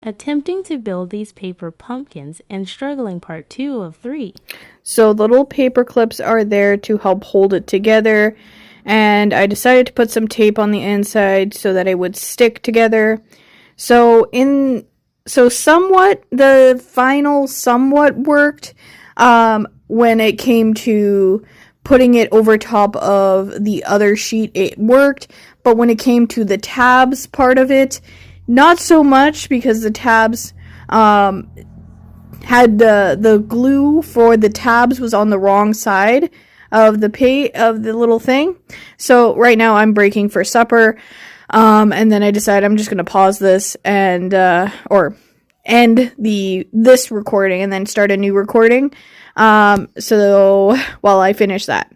Attempting to build these paper pumpkins and struggling part 2 of 3. So the little paper clips are there to help hold it together, and I decided to put some tape on the inside so that it would stick together. So somewhat the final somewhat worked when it came to putting it over top of the other sheet. It worked, but when it came to the tabs part of it, not so much, because the tabs had the glue for the tabs was on the wrong side of the little thing. So right now I'm breaking for supper, and then I decided I'm just gonna pause this and or end this recording and then start a new recording. So while I finish that.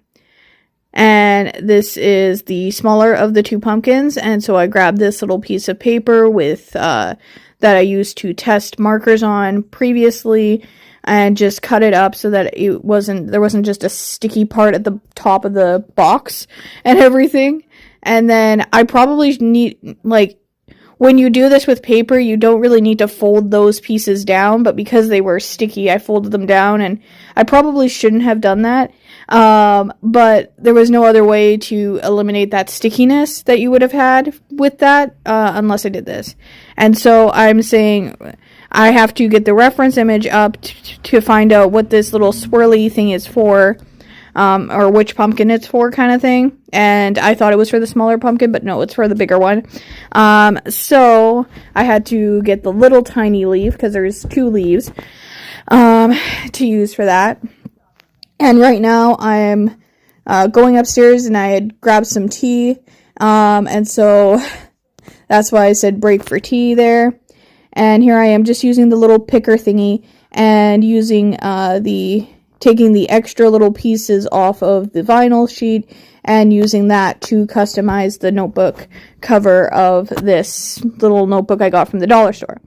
And this is the smaller of the two pumpkins, and so I grabbed this little piece of paper with that I used to test markers on previously, and just cut it up so that there wasn't just a sticky part at the top of the box and everything. And then I probably need, like, when you do this with paper, you don't really need to fold those pieces down, but because they were sticky, I folded them down, and I probably shouldn't have done that. But there was no other way to eliminate that stickiness that you would have had with that, unless I did this. And so I'm saying I have to get the reference image up to find out what this little swirly thing is for, or which pumpkin it's for, kind of thing. And I thought it was for the smaller pumpkin, but no, it's for the bigger one. So I had to get the little tiny leaf, because there's 2 leaves, to use for that. And right now I'm going upstairs, and I had grabbed some tea, and so that's why I said break for tea there. And here I am just using the little picker thingy and using taking the extra little pieces off of the vinyl sheet and using that to customize the notebook cover of this little notebook I got from the dollar store.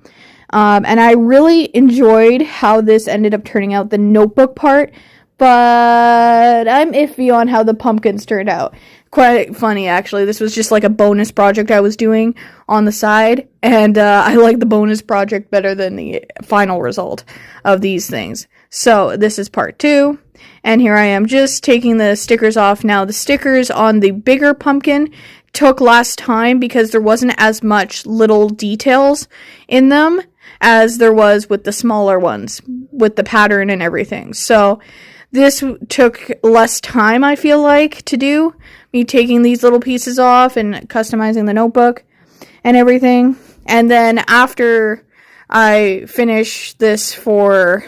And I really enjoyed how this ended up turning out, the notebook part, but I'm iffy on how the pumpkins turned out. Quite funny, actually. This was just like a bonus project I was doing on the side, and I like the bonus project better than the final result of these things. So this is part 2, and here I am just taking the stickers off. Now, the stickers on the bigger pumpkin took less time because there wasn't as much little details in them as there was with the smaller ones, with the pattern and everything. So this took less time, I feel like, to do. Me taking these little pieces off and customizing the notebook and everything. And then after I finish this finish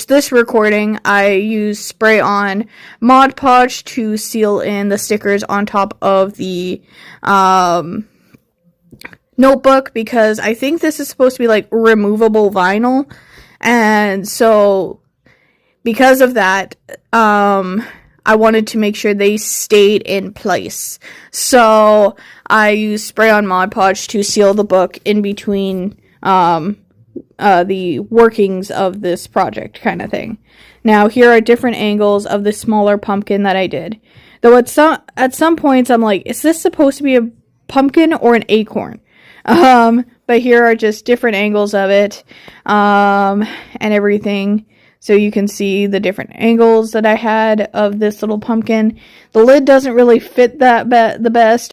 this recording, I use spray on Mod Podge to seal in the stickers on top of the notebook, because I think this is supposed to be like removable vinyl. And so because of that, I wanted to make sure they stayed in place. So I used spray on Mod Podge to seal the book in between the workings of this project, kind of thing. Now, here are different angles of the smaller pumpkin that I did. Though at some points I'm like, is this supposed to be a pumpkin or an acorn? But here are just different angles of it, and everything. So you can see the different angles that I had of this little pumpkin. The lid doesn't really fit the best.